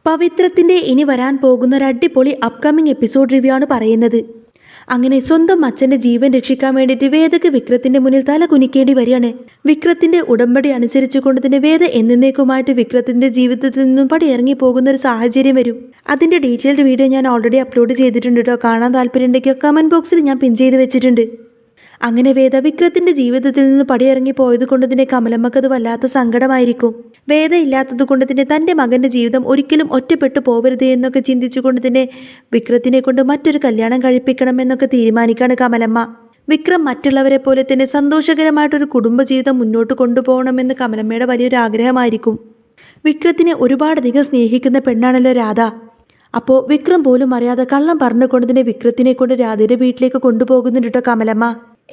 പവിത്രത്തിന്റെ ഇനി വരാൻ പോകുന്ന ഒരു അടിപൊളി അപ്കമിങ് എപ്പിസോഡ് റിവ്യൂ ആണ് പറയുന്നത്. അങ്ങനെ സ്വന്തം അച്ഛന്റെ ജീവൻ രക്ഷിക്കാൻ വേണ്ടിയിട്ട് വേദക്ക് വിക്രത്തിന്റെ മുന്നിൽ തല കുനിക്കേണ്ടി വരികയാണ്. വിക്രത്തിന്റെ ഉടമ്പടി അനുസരിച്ചുകൊണ്ട് തന്നെ വേദ എന്നേക്കുമായിട്ട് വിക്രത്തിന്റെ ജീവിതത്തിൽ നിന്നും പടിയിറങ്ങി പോകുന്ന ഒരു സാഹചര്യം വരും. അതിന്റെ ഡീറ്റെയിൽഡ് വീഡിയോ ഞാൻ ഓൾറെഡി അപ്ലോഡ് ചെയ്തിട്ടുണ്ട് കേട്ടോ. കാണാൻ താല്പര്യമുണ്ടെങ്കിൽ കമന്റ് ബോക്സിൽ ഞാൻ പിൻ ചെയ്ത് വെച്ചിട്ടുണ്ട്. അങ്ങനെ വേദ വിക്രത്തിന്റെ ജീവിതത്തിൽ നിന്ന് പടിയിറങ്ങി പോയത് കൊണ്ട് തന്നെ കമലമ്മക്കത് വല്ലാത്ത സങ്കടമായിരിക്കും. വേദ ഇല്ലാത്തത് കൊണ്ട് തന്നെ തൻ്റെ മകൻ്റെ ജീവിതം ഒരിക്കലും ഒറ്റപ്പെട്ടു പോകരുത് എന്നൊക്കെ ചിന്തിച്ചുകൊണ്ട് തന്നെ വിക്രത്തിനെ കൊണ്ട് മറ്റൊരു കല്യാണം കഴിപ്പിക്കണം എന്നൊക്കെ തീരുമാനിക്കാണ് കമലമ്മ. വിക്രം മറ്റുള്ളവരെ പോലെ തന്നെ സന്തോഷകരമായിട്ടൊരു കുടുംബജീവിതം മുന്നോട്ട് കൊണ്ടുപോകണമെന്ന് കമലമ്മയുടെ വലിയൊരു ആഗ്രഹമായിരിക്കും. വിക്രത്തിനെ ഒരുപാടധികം സ്നേഹിക്കുന്ന പെണ്ണാണല്ലോ രാധ. അപ്പോൾ വിക്രം പോലും അറിയാതെ കള്ളം പറഞ്ഞുകൊണ്ട് തന്നെ വിക്രത്തിനെ കൊണ്ട് രാധയുടെ വീട്ടിലേക്ക് കൊണ്ടുപോകുന്നുണ്ട് കേട്ടോ കമലമ്മ.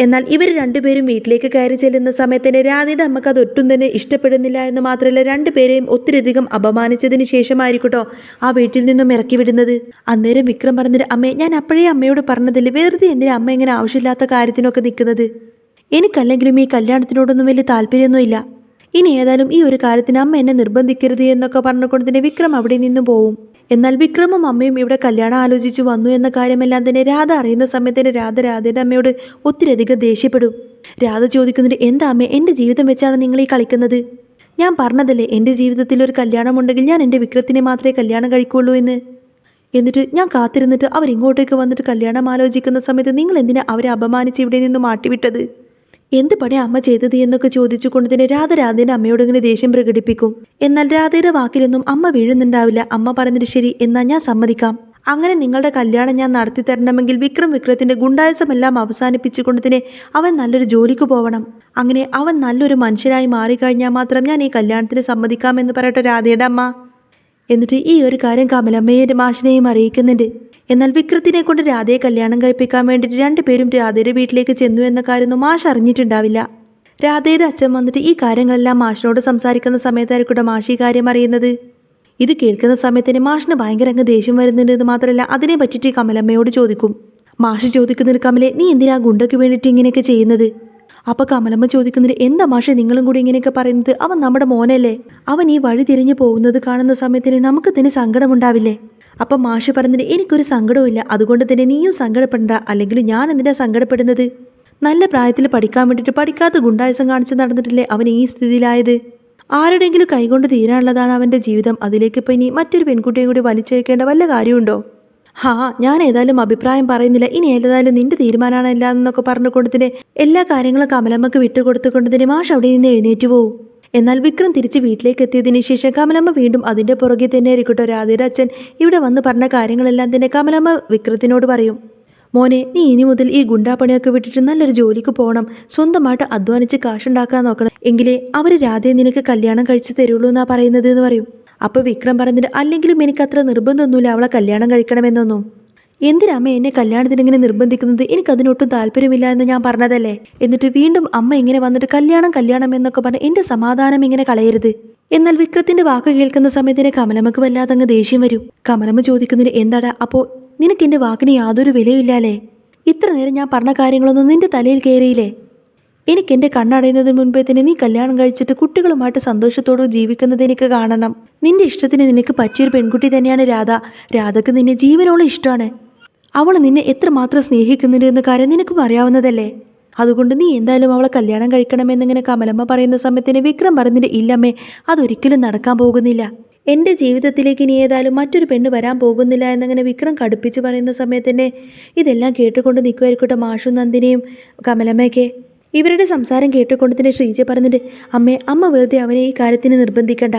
എന്നാൽ ഇവർ രണ്ടുപേരും വീട്ടിലേക്ക് കയറി ചെല്ലുന്ന സമയത്ത് തന്നെ രാധയുടെ അമ്മക്ക് അത് ഒട്ടും തന്നെ ഇഷ്ടപ്പെടുന്നില്ല എന്ന് മാത്രമല്ല രണ്ടുപേരെയും ഒത്തിരിയധികം അപമാനിച്ചതിന് ശേഷമായിരിക്കട്ടോ ആ വീട്ടിൽ നിന്നും ഇറക്കി വിടുന്നത്. അന്നേരം വിക്രം പറഞ്ഞിട്ട് അമ്മേ, ഞാൻ അപ്പോഴേ അമ്മയോട് പറഞ്ഞതില്ലേ, വെറുതെ എന്തിനാ അമ്മ ഇങ്ങനെ ആവശ്യമില്ലാത്ത കാര്യത്തിനൊക്കെ നിൽക്കുന്നത്? എനിക്കല്ലെങ്കിലും ഈ കല്യാണത്തിനോടൊന്നും വലിയ താല്പര്യമൊന്നുമില്ല. ഇനി ഏതായാലും ഈ ഒരു കാര്യത്തിന് അമ്മ എന്നെ നിർബന്ധിക്കരുത് എന്നൊക്കെ പറഞ്ഞുകൊണ്ട് തന്നെ വിക്രം അവിടെ നിന്നും പോവും. എന്നാൽ വിക്രമും അമ്മയും ഇവിടെ കല്യാണം ആലോചിച്ചു വന്നു എന്ന കാര്യമെല്ലാം തന്നെ രാധ അറിയുന്ന സമയത്തിന് രാധയുടെ അമ്മയോട് ഒത്തിരിയധികം ദേഷ്യപ്പെടും. രാധ ചോദിക്കുന്നുണ്ട്, എന്താ അമ്മേ, എൻ്റെ ജീവിതം വെച്ചാണ് നിങ്ങൾ ഈ കളിക്കുന്നത്? ഞാൻ പറഞ്ഞതല്ലേ എൻ്റെ ജീവിതത്തിൽ ഒരു കല്യാണം ഉണ്ടെങ്കിൽ ഞാൻ എൻ്റെ വിക്രത്തിനെ മാത്രമേ കല്യാണം കഴിക്കുള്ളൂ എന്ന്. എന്നിട്ട് ഞാൻ കാത്തിരുന്നിട്ട് അവരിങ്ങോട്ടേക്ക് വന്നിട്ട് കല്യാണം ആലോചിക്കുന്ന സമയത്ത് നിങ്ങൾ എന്തിനാ അവരെ അപമാനിച്ച് ഇവിടെ നിന്നും മാറ്റിവിട്ടത്? എന്ത് പണിയാ അമ്മ ചെയ്തത് എന്നൊക്കെ ചോദിച്ചുകൊണ്ട് തന്നെ രാധയുടെ അമ്മയോട് ഇങ്ങനെ ദേഷ്യം പ്രകടിപ്പിക്കും. എന്നാൽ രാധയുടെ വാക്കിലൊന്നും അമ്മ വീഴുന്നുണ്ടാവില്ല. അമ്മ പറഞ്ഞിട്ട് ശരി, എന്നാൽ ഞാൻ സമ്മതിക്കാം. അങ്ങനെ നിങ്ങളുടെ കല്യാണം ഞാൻ നടത്തി തരണമെങ്കിൽ വിക്രത്തിന്റെ ഗുണ്ടായസമെല്ലാം അവസാനിപ്പിച്ചുകൊണ്ട് തന്നെ അവൻ നല്ലൊരു ജോലിക്ക് പോവണം. അങ്ങനെ അവൻ നല്ലൊരു മനുഷ്യനായി മാറിക്കഴിഞ്ഞാൽ മാത്രം ഞാൻ ഈ കല്യാണത്തിന് സമ്മതിക്കാമെന്ന് പറയട്ടെ രാധയുടെ അമ്മ. എന്നിട്ട് ഈ ഒരു കാര്യം കമലമ്മയെ മാഷിനെയും അറിയിക്കുന്നുണ്ട്. എന്നാൽ വിക്രത്തിനെ കൊണ്ട് രാധയെ കല്യാണം കഴിപ്പിക്കാൻ വേണ്ടിയിട്ട് രണ്ടുപേരും രാധയുടെ വീട്ടിലേക്ക് ചെന്നു എന്ന കാര്യമൊന്നും മാഷ് അറിഞ്ഞിട്ടുണ്ടാവില്ല. രാധയുടെ അച്ഛൻ വന്നിട്ട് ഈ കാര്യങ്ങളെല്ലാം മാഷിനോട് സംസാരിക്കുന്ന സമയത്തായിരിക്കും മാഷ് ഈ കാര്യം അറിയുന്നത്. ഇത് കേൾക്കുന്ന സമയത്തിന് മാഷിന് ഭയങ്കര അങ്ങ് ദേഷ്യം വരുന്നുണ്ട് എന്ന് മാത്രമല്ല അതിനെ പറ്റിയിട്ട് കമലമ്മയോട് ചോദിക്കും. മാഷ് ചോദിക്കുന്നത്, കമലെ, നീ എന്തിനാ ഗുണ്ടയ്ക്ക് വേണ്ടിയിട്ട് ഇങ്ങനെയൊക്കെ ചെയ്യുന്നത്? അപ്പോൾ കമലമ്മ ചോദിക്കുന്നത്, എന്താ മാഷെ നിങ്ങളും കൂടി ഇങ്ങനെയൊക്കെ പറയുന്നത്? അവൻ നമ്മുടെ മോനല്ലേ. അവൻ ഈ വഴി തിരിഞ്ഞു പോകുന്നത് കാണുന്ന സമയത്തിന് നമുക്ക് തന്നെ സങ്കടമുണ്ടാവില്ലേ? അപ്പം മാഷ് പറഞ്ഞിട്ട് എനിക്കൊരു സങ്കടവുമില്ല, അതുകൊണ്ട് തന്നെ നീയും സങ്കടപ്പെടണ്ട. അല്ലെങ്കിൽ ഞാൻ എന്തിനാ സങ്കടപ്പെടുന്നത്? നല്ല പ്രായത്തിൽ പഠിക്കാൻ വേണ്ടിയിട്ട് പഠിക്കാത്ത ഗുണ്ടായസം കാണിച്ച് നടന്നിട്ടില്ലേ അവൻ ഈ സ്ഥിതിയിലായത്? ആരുടെയെങ്കിലും കൈകൊണ്ട് തീരാനുള്ളതാണ് അവൻ്റെ ജീവിതം. അതിലേക്ക് ഇപ്പം ഇനി മറ്റൊരു പെൺകുട്ടിയെ കൂടി വലിച്ചഴിക്കേണ്ട വല്ല കാര്യമുണ്ടോ? ഞാൻ ഏതായാലും അഭിപ്രായം പറയുന്നില്ല. ഇനി ഏതായാലും നിന്റെ തീരുമാനമാണ് എല്ലാം എന്നൊക്കെ പറഞ്ഞുകൊണ്ട് തന്നെ എല്ലാ കാര്യങ്ങളും കമലമ്മക്ക് വിട്ടുകൊടുത്തുകൊണ്ട് തന്നെ മാഷ് അവിടെ നിന്ന് എഴുന്നേറ്റ് പോവും. എന്നാൽ വിക്രം തിരിച്ച് വീട്ടിലേക്ക് എത്തിയതിന് ശേഷം കമലമ്മ വീണ്ടും അതിൻ്റെ പുറകെ തന്നെ ആയിരിക്കട്ടോ രാധയുടെ അച്ഛൻ ഇവിടെ വന്ന് പറഞ്ഞ കാര്യങ്ങളെല്ലാം തന്നെ കമലമ്മ വിക്രത്തിനോട് പറയും. മോനെ, നീ ഇനി മുതൽ ഈ ഗുണ്ടാപ്പണിയൊക്കെ വിട്ടിട്ട് നല്ലൊരു ജോലിക്ക് പോകണം. സ്വന്തമായിട്ട് അധ്വാനിച്ച് കാശുണ്ടാക്കാൻ നോക്കണം. എങ്കിലേ അവർ രാധയെ നിനക്ക് കല്യാണം കഴിച്ച് തരുള്ളൂ എന്നാ പറയുന്നത് എന്ന് പറയും. അപ്പോൾ വിക്രം പറഞ്ഞിട്ട് അല്ലെങ്കിലും എനിക്കത്ര നിർബന്ധമൊന്നുമില്ല അവളെ കല്യാണം കഴിക്കണമെന്നൊന്നും. എന്തിനമ്മ എന്നെ കല്യാണത്തിന് ഇങ്ങനെ നിർബന്ധിക്കുന്നത്? എനിക്കതിനൊട്ടും താല്പര്യമില്ല എന്ന് ഞാൻ പറഞ്ഞതല്ലേ. എന്നിട്ട് വീണ്ടും അമ്മ ഇങ്ങനെ വന്നിട്ട് കല്യാണം എന്നൊക്കെ പറഞ്ഞ് എൻ്റെ സമാധാനം ഇങ്ങനെ കളയരുത്. എന്നാൽ വിക്രത്തിന്റെ വാക്ക് കേൾക്കുന്ന സമയത്തിന് കമലമ്മക്ക് വല്ലാതെ അങ്ങ് ദേഷ്യം വരും. കമലമ്മ ചോദിക്കുന്നതിന്, എന്താടാ അപ്പോൾ നിനക്ക് എൻ്റെ വാക്കിന് യാതൊരു വിലയില്ലാലേ? ഇത്ര നേരം ഞാൻ പറഞ്ഞ കാര്യങ്ങളൊന്നും നിന്റെ തലയിൽ കയറിയില്ലേ? എനിക്ക് എൻ്റെ കണ്ണടയുന്നതിന് മുൻപേ തന്നെ നീ കല്യാണം കഴിച്ചിട്ട് കുട്ടികളുമായിട്ട് സന്തോഷത്തോടെ ജീവിക്കുന്നത് എനിക്ക് കാണണം. നിന്റെ ഇഷ്ടത്തിന് നിനക്ക് പറ്റിയൊരു പെൺകുട്ടി തന്നെയാണ് രാധ. രാധക്ക് നിന്നെ ജീവനോളം ഇഷ്ടമാണ്. അവൾ നിന്നെ എത്രമാത്രം സ്നേഹിക്കുന്നുണ്ട് എന്ന കാര്യം നിനക്കും അറിയാവുന്നതല്ലേ. അതുകൊണ്ട് നീ എന്തായാലും അവളെ കല്യാണം കഴിക്കണമെന്നിങ്ങനെ കമലമ്മ പറയുന്ന സമയത്തിന് വിക്രം പറഞ്ഞിട്ട് ഇല്ലമ്മേ, അതൊരിക്കലും നടക്കാൻ പോകുന്നില്ല. എൻ്റെ ജീവിതത്തിലേക്ക് ഇനി ഏതായാലും മറ്റൊരു പെണ്ണ് വരാൻ പോകുന്നില്ല എന്നങ്ങനെ വിക്രം കടുപ്പിച്ച് പറയുന്ന സമയത്തന്നെ ഇതെല്ലാം കേട്ടുകൊണ്ട് നിൽക്കുമായിരിക്കട്ടെ മാഷും നന്ദിനിയും കമലമ്മയൊക്കെ. ഇവരുടെ സംസാരം കേട്ടുകൊണ്ട് തന്നെ ശ്രീജ പറഞ്ഞിട്ട് അമ്മ വെറുതെ അവനെ ഈ കാര്യത്തിന് നിർബന്ധിക്കണ്ട.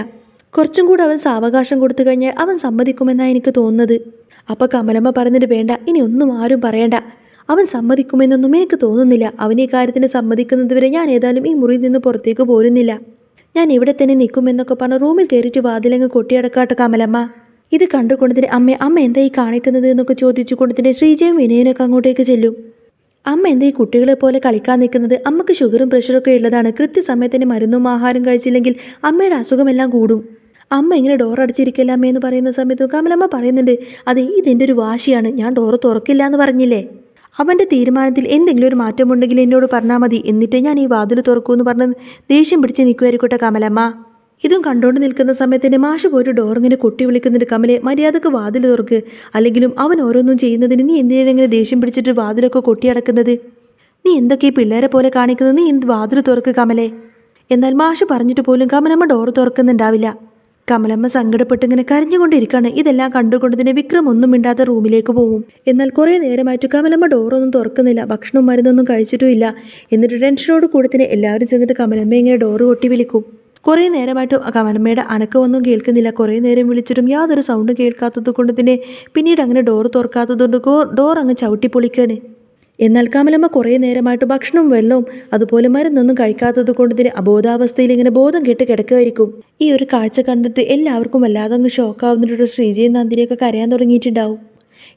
കുറച്ചും കൂടെ അവൻ സാവകാശം കൊടുത്തു കഴിഞ്ഞാൽ അവൻ സമ്മതിക്കുമെന്നാണ് എനിക്ക് തോന്നുന്നത്. അപ്പോൾ കമലമ്മ പറഞ്ഞിട്ട് വേണ്ട, ഇനി ഒന്നും ആരും പറയണ്ട. അവൻ സമ്മതിക്കുമെന്നൊന്നും എനിക്ക് തോന്നുന്നില്ല. അവൻ ഈ കാര്യത്തിന് സമ്മതിക്കുന്നതുവരെ ഞാൻ ഏതായാലും ഈ മുറിയിൽ നിന്ന് പുറത്തേക്ക് പോരുന്നില്ല. ഞാൻ ഇവിടെ തന്നെ നിൽക്കുമെന്നൊക്കെ പറഞ്ഞ് റൂമിൽ കയറിയിട്ട് വാതിലങ്ങ് കൊട്ടിയടക്കാട്ടെ കമലമ്മ. ഇത് കണ്ടുകൊണ്ടതിന് അമ്മ എന്താ ഈ കാണിക്കുന്നത് എന്നൊക്കെ ചോദിച്ചു കൊണ്ടതിന് ശ്രീജയും വിനയനൊക്കെ അങ്ങോട്ടേക്ക് ചെല്ലും. അമ്മ എന്താ ഈ കുട്ടികളെ പോലെ കളിക്കാൻ നിൽക്കുന്നത്? അമ്മക്ക് ഷുഗറും പ്രഷറൊക്കെ ഉള്ളതാണ്. കൃത്യസമയത്തിന് മരുന്നും ആഹാരം കഴിച്ചില്ലെങ്കിൽ അമ്മയുടെ അസുഖമെല്ലാം കൂടും. അമ്മ ഇങ്ങനെ ഡോർ അടച്ചിരിക്കില്ല അമ്മ എന്ന് പറയുന്ന സമയത്ത് കമലമ്മ പറയുന്നുണ്ട്, അതെ ഇതെൻ്റെ ഒരു വാശിയാണ്. ഞാൻ ഡോറ് തുറക്കില്ല എന്ന് പറഞ്ഞില്ലേ. അവൻ്റെ തീരുമാനത്തിൽ എന്തെങ്കിലും ഒരു മാറ്റമുണ്ടെങ്കിൽ എന്നോട് പറഞ്ഞാൽ മതി. എന്നിട്ട് ഞാൻ ഈ വാതിൽ തുറക്കൂ എന്ന് പറഞ്ഞ് ദേഷ്യം പിടിച്ച് നിൽക്കുമായിരിക്കട്ടെ കമലമ്മ. ഇതും കണ്ടുകൊണ്ട് നിൽക്കുന്ന സമയത്തിന് മാഷ് പോയിട്ട് ഡോർ ഇങ്ങനെ കൊട്ടി വിളിക്കുന്നുണ്ട്, കമലെ മര്യാദക്ക് വാതിൽ തുറക്ക്, അല്ലെങ്കിലും അവൻ ഓരോന്നും ചെയ്യുന്നതിന് നീ എന്തിനാണ് ഇങ്ങനെ ദേഷ്യം പിടിച്ചിട്ട് വാതിലൊക്കെ കൊട്ടി അടക്കുന്നത്? നീ എന്തൊക്കെ ഈ പിള്ളേരെ പോലെ കാണിക്കുന്നത്? നീ എന്ത് വാതിൽ തുറക്ക് കമലെ. എന്നാൽ മാഷ് പറഞ്ഞിട്ട് പോലും കമലമ്മ ഡോർ തുറക്കുന്നുണ്ടാവില്ല. കമലമ്മ സങ്കടപ്പെട്ട് ഇങ്ങനെ കരഞ്ഞുകൊണ്ടിരിക്കുകയാണ്. ഇതെല്ലാം കണ്ടുകൊണ്ട് തന്നെ വിക്രം ഒന്നും മിണ്ടാത്ത റൂമിലേക്ക് പോകും. എന്നാൽ കുറേ നേരമായിട്ട് കമലമ്മ ഡോറൊന്നും തുറക്കുന്നില്ല, ഭക്ഷണവും മരുന്നൊന്നും കഴിച്ചിട്ടുമില്ല. എന്നിട്ട് ടെൻഷനോട് കൂടി തന്നെ എല്ലാവരും ചെന്നിട്ട് കമലമ്മ ഇങ്ങനെ ഡോറ് കൊട്ടി വിളിക്കും. കുറേ നേരമായിട്ട് കമലമ്മയുടെ അനക്കമൊന്നും കേൾക്കുന്നില്ല. കുറേ നേരം വിളിച്ചിട്ടും യാതൊരു സൗണ്ടും കേൾക്കാത്തത് കൊണ്ട് തന്നെ പിന്നീട് അങ്ങനെ ഡോറ് തുറക്കാത്തതുകൊണ്ട് ഡോർ അങ്ങ് ചവിട്ടിപ്പൊളിക്കുകയാണ്. എന്നാൽ കമലമ്മ കുറേ നേരമായിട്ട് ഭക്ഷണവും വെള്ളവും അതുപോലെ മരുന്നൊന്നും കഴിക്കാത്തത് കൊണ്ട് തന്നെ അബോധാവസ്ഥയിൽ ഇങ്ങനെ ബോധം കെട്ട് കിടക്കുമായിരിക്കും. ഈ ഒരു കാഴ്ച കണ്ടിട്ട് എല്ലാവർക്കും വല്ലാതെ അങ്ങ് ഷോക്കാവുന്നിട്ട് ശ്രീജയും നന്ദിനിയൊക്കെ കരയാൻ തുടങ്ങിയിട്ടുണ്ടാവും.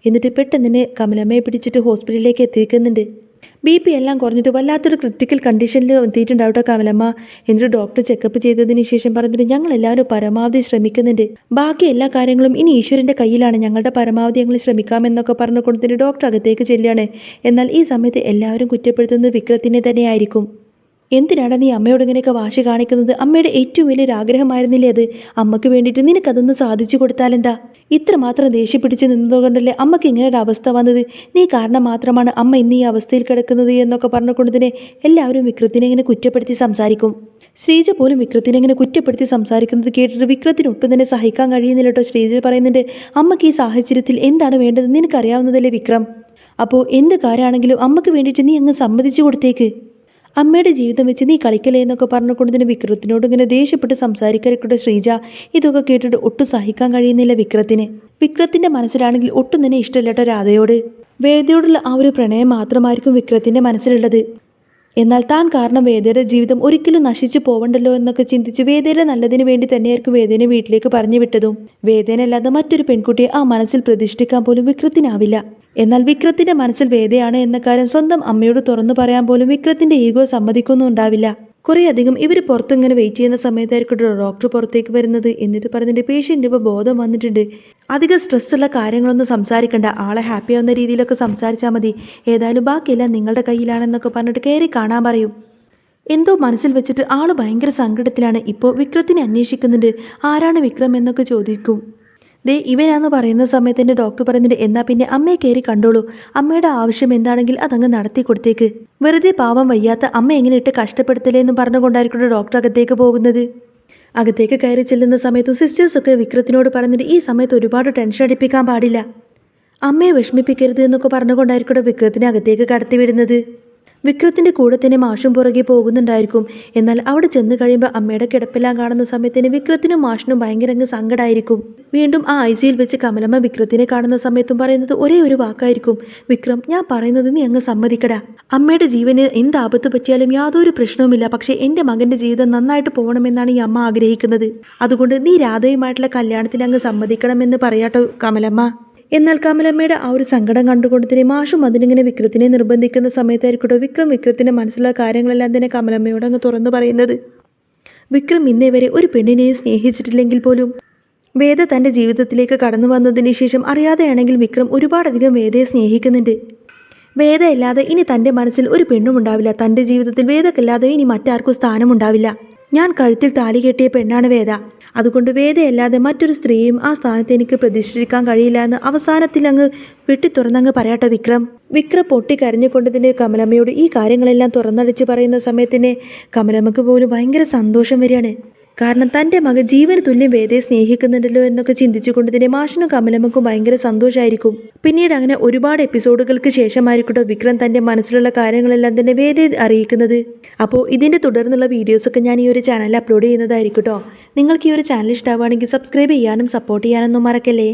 എന്നിട്ട് പെട്ടെന്ന് തന്നെ കമലമ്മയെ പിടിച്ചിട്ട് ഹോസ്പിറ്റലിലേക്ക് എത്തിക്കുന്നുണ്ട്. BP എല്ലാം കുറഞ്ഞിട്ട് വല്ലാത്തൊരു ക്രിട്ടിക്കൽ കണ്ടീഷനിൽ എത്തിയിട്ടുണ്ടാവട്ടെ കമലമ്മ. എന്നിട്ട് ഡോക്ടർ ചെക്കപ്പ് ചെയ്തതിന് ശേഷം പറഞ്ഞിട്ട് ഞങ്ങളെല്ലാവരും പരമാവധി ശ്രമിക്കുന്നുണ്ട്, ബാക്കി എല്ലാ കാര്യങ്ങളും ഇനി ഈശ്വരൻ്റെ കയ്യിലാണ്, ഞങ്ങളുടെ പരമാവധി ഞങ്ങൾ ശ്രമിക്കാമെന്നൊക്കെ പറഞ്ഞു കൊടുത്തിട്ട് ഡോക്ടർ അകത്തേക്ക് ചെല്ലുകയാണ്. എന്നാൽ ഈ സമയത്ത് എല്ലാവരും കുറ്റപ്പെടുത്തുന്നത് വിക്രത്തിനെ തന്നെയായിരിക്കും. എന്തിനാണ് നീ അമ്മയോട് ഇങ്ങനെയൊക്കെ വാശി കാണിക്കുന്നത്? അമ്മയുടെ ഏറ്റവും വലിയൊരു ആഗ്രഹമായിരുന്നില്ലേ അത്? അമ്മയ്ക്ക് വേണ്ടിയിട്ട് നിനക്കതൊന്ന് സാധിച്ചു കൊടുത്താലെന്താ? ഇത്രമാത്രം ദേഷ്യം പിടിച്ച് നിന്നതുകൊണ്ടല്ലേ അമ്മയ്ക്ക് ഇങ്ങനൊരു അവസ്ഥ വന്നത്? നീ കാരണം മാത്രമാണ് അമ്മ ഇന്ന് ഈ അവസ്ഥയിൽ കിടക്കുന്നത് എന്നൊക്കെ പറഞ്ഞുകൊണ്ട് തന്നെ എല്ലാവരും വിക്രത്തിനെ ഇങ്ങനെ കുറ്റപ്പെടുത്തി സംസാരിക്കും. ശ്രീജ പോലും വിക്രത്തിനെ ഇങ്ങനെ കുറ്റപ്പെടുത്തി സംസാരിക്കുന്നത് കേട്ടിട്ട് വിക്രത്തിന് ഒട്ടും തന്നെ സഹിക്കാൻ കഴിയുന്നില്ല കേട്ടോ. ശ്രീജ പറയുന്നുണ്ട്, അമ്മയ്ക്ക് ഈ സാഹചര്യത്തിൽ എന്താണ് വേണ്ടത് നിനക്കറിയാവുന്നതല്ലേ വിക്രം? അപ്പോൾ എന്ത് കാര്യമാണെങ്കിലും അമ്മയ്ക്ക് വേണ്ടിയിട്ട് നീ അങ്ങ് സമ്മതിച്ചു കൊടുത്തേക്ക്. അമ്മയുടെ ജീവിതം വെച്ച് നീ കളിക്കലേ എന്നൊക്കെ പറഞ്ഞുകൊണ്ട് തന്നെ വിക്രത്തിനോട് ഇങ്ങനെ ദേഷ്യപ്പെട്ട് സംസാരിക്കരുക്കൂടെ ശ്രീജ. ഇതൊക്കെ കേട്ടിട്ട് ഒട്ടും സഹിക്കാൻ കഴിയുന്നില്ല വിക്രത്തിന്. വിക്രത്തിൻ്റെ മനസ്സിലാണെങ്കിൽ ഒട്ടും തന്നെ ഇഷ്ടമില്ലട്ടോ രാധയോട്. വേദയോടുള്ള ആ ഒരു പ്രണയം മാത്രമായിരിക്കും വിക്രത്തിൻ്റെ മനസ്സിലുള്ളത്. എന്നാൽ താൻ കാരണം വേദയുടെ ജീവിതം ഒരിക്കലും നശിച്ചു പോവണ്ടല്ലോ എന്നൊക്കെ ചിന്തിച്ച് വേദയുടെ നല്ലതിന് വേണ്ടി തന്നെയായിരിക്കും വേദനെ വീട്ടിലേക്ക് പറഞ്ഞു വിട്ടതും. വേദനയല്ലാതെ മറ്റൊരു പെൺകുട്ടിയെ ആ മനസ്സിൽ പ്രതിഷ്ഠിക്കാൻ പോലും വിക്രത്തിനാവില്ല. എന്നാൽ വിക്രത്തിന്റെ മനസ്സിൽ വേദയാണ് എന്ന കാര്യം സ്വന്തം അമ്മയോട് തുറന്നു പറയാൻ പോലും വിക്രത്തിന്റെ ഈഗോ സമ്മതിക്കൊന്നുണ്ടാവില്ല. കുറേയധികം ഇവർ പുറത്തിങ്ങനെ വെയിറ്റ് ചെയ്യുന്ന സമയത്തായിരിക്കും ഡോക്ടർ പുറത്തേക്ക് വരുന്നത്. എന്നിട്ട് പറഞ്ഞിട്ട് പേഷ്യൻ്റ് ഇപ്പോൾ ബോധം വന്നിട്ടുണ്ട്, അധികം സ്ട്രെസ്സുള്ള കാര്യങ്ങളൊന്നും സംസാരിക്കണ്ട, ആളെ ഹാപ്പി ആവുന്ന രീതിയിലൊക്കെ സംസാരിച്ചാൽ മതി, ഏതായാലും ബാക്കിയെല്ലാം നിങ്ങളുടെ കയ്യിലാണെന്നൊക്കെ പറഞ്ഞിട്ട് കയറി കാണാൻ പറയും. എന്തോ മനസ്സിൽ വെച്ചിട്ട് ആള് ഭയങ്കര സങ്കടത്തിലാണ്. ഇപ്പോൾ വിക്രത്തിനെ അന്വേഷിക്കുന്നുണ്ട്, ആരാണ് വിക്രം എന്നൊക്കെ ചോദിക്കും. ദേ ഇവനാന്ന് പറയുന്ന സമയത്ത് തന്നെ ഡോക്ടർ പറയുന്നുണ്ട്, എന്നാൽ പിന്നെ അമ്മയെ കയറി കണ്ടോളൂ, അമ്മയുടെ ആവശ്യം എന്താണെങ്കിൽ അതങ്ങ് നടത്തി കൊടുത്തേക്ക്, വെറുതെ പാവം വയ്യാത്ത അമ്മ എങ്ങനെ ഇട്ട് കഷ്ടപ്പെടുത്തലേന്നും പറഞ്ഞുകൊണ്ടായിരിക്കും ഡോക്ടർ അകത്തേക്ക് പോകുന്നത്. അകത്തേക്ക് കയറി ചെല്ലുന്ന സമയത്തും സിസ്റ്റേഴ്സൊക്കെ വിക്രത്തിനോട് പറഞ്ഞിട്ട് ഈ സമയത്ത് ഒരുപാട് ടെൻഷൻ അടിപ്പിക്കാൻ പാടില്ല, അമ്മയെ വിഷമിപ്പിക്കരുത് എന്നൊക്കെ പറഞ്ഞുകൊണ്ടായിരിക്കും വിക്രത്തിനെ അകത്തേക്ക് കടത്തി വിടുന്നത്. വിക്രത്തിൻ്റെ കൂടെ തന്നെ മാഷും പുറകെ പോകുന്നുണ്ടായിരിക്കും. എന്നാൽ അവിടെ ചെന്ന് കഴിയുമ്പോൾ അമ്മയുടെ കിടപ്പെല്ലാം കാണുന്ന സമയത്തിന് വിക്രത്തിനും മാഷിനും ഭയങ്കര അങ്ങ് സങ്കടമായിരിക്കും. വീണ്ടും ആ ICUയിൽ വെച്ച് കമലമ്മ വിക്രത്തിനെ കാണുന്ന സമയത്തും പറയുന്നത് ഒരേ ഒരു വാക്കായിരിക്കും, വിക്രം ഞാൻ പറയുന്നത് നീ അങ്ങ് സമ്മതിക്കടാ, അമ്മയുടെ ജീവന് എന്ത് ആപത്ത് പറ്റിയാലും യാതൊരു പ്രശ്നവുമില്ല, പക്ഷേ എൻ്റെ മകൻ്റെ ജീവിതം നന്നായിട്ട് പോകണമെന്നാണ് ഈ അമ്മ ആഗ്രഹിക്കുന്നത്, അതുകൊണ്ട് നീ രാധയുമായിട്ടുള്ള കല്യാണത്തിന് അങ്ങ് സമ്മതിക്കണമെന്ന് പറയാട്ടോ കമലമ്മ. എന്നാൽ കമലമ്മയുടെ ആ ഒരു സങ്കടം കണ്ടുകൊണ്ട് തന്നെ മാഷും അതിനിങ്ങനെ വിക്രത്തിനെ നിർബന്ധിക്കുന്ന സമയത്തായിരിക്കട്ടോ വിക്രത്തിൻ്റെ മനസ്സിലുള്ള കാര്യങ്ങളെല്ലാം തന്നെ കമലമ്മയോട് അങ്ങ് തുറന്നു പറയുന്നത്. വിക്രം ഇന്നേ വരെ ഒരു പെണ്ണിനെയും സ്നേഹിച്ചിട്ടില്ലെങ്കിൽ പോലും വേദ തൻ്റെ ജീവിതത്തിലേക്ക് കടന്നു വന്നതിന് ശേഷം അറിയാതെയാണെങ്കിൽ വിക്രം ഒരുപാടധികം വേദയെ സ്നേഹിക്കുന്നുണ്ട്. വേദയല്ലാതെ ഇനി തൻ്റെ മനസ്സിൽ ഒരു പെണ്ണും ഉണ്ടാവില്ല, തൻ്റെ ജീവിതത്തിൽ വേദക്കല്ലാതെ ഇനി മറ്റാർക്കും സ്ഥാനമുണ്ടാവില്ല. ഞാൻ കഴുത്തിൽ താലി കെട്ടിയ പെണ്ണാണ് വേദ, അതുകൊണ്ട് വേദയല്ലാതെ മറ്റൊരു സ്ത്രീയും ആ സ്ഥാനത്ത് എനിക്ക് പ്രതിഷ്ഠിക്കാൻ കഴിയില്ല എന്ന് അവസാനത്തിൽ അങ്ങ് വെട്ടിത്തുറന്നങ്ങ് പറയാട്ടെ വിക്രം പൊട്ടിക്കരഞ്ഞുകൊണ്ട് തന്നെ കമലമ്മയോട് ഈ കാര്യങ്ങളെല്ലാം തുറന്നടിച്ച് പറയുന്ന സമയത്തിന് കമലമ്മക്ക് പോലും ഭയങ്കര സന്തോഷം വരികയാണ്. കാരണം തൻ്റെ മകൻ ജീവന് തുല്യം വേദയെ സ്നേഹിക്കുന്നുണ്ടല്ലോ എന്നൊക്കെ ചിന്തിച്ചുകൊണ്ട് തന്നെ മാഷിനും കമലമ്മക്കും ഭയങ്കര സന്തോഷമായിരിക്കും. പിന്നീട് അങ്ങനെ ഒരുപാട് എപ്പിസോഡുകൾക്ക് ശേഷമായിരിക്കട്ടോ വിക്രം തൻ്റെ മനസ്സിലുള്ള കാര്യങ്ങളെല്ലാം തന്നെ വേദയെ അറിയിക്കുന്നത്. അപ്പോൾ ഇതിൻ്റെ തുടർന്നുള്ള വീഡിയോസൊക്കെ ഞാൻ ഈ ഒരു ചാനലിൽ അപ്ലോഡ് ചെയ്യുന്നതായിരിക്കും കേട്ടോ. നിങ്ങൾക്ക് ഈ ഒരു ചാനൽ ഇഷ്ടമാവുകയാണെങ്കിൽ സബ്സ്ക്രൈബ് ചെയ്യാനും സപ്പോർട്ട് ചെയ്യാനൊന്നും മറക്കല്ലേ.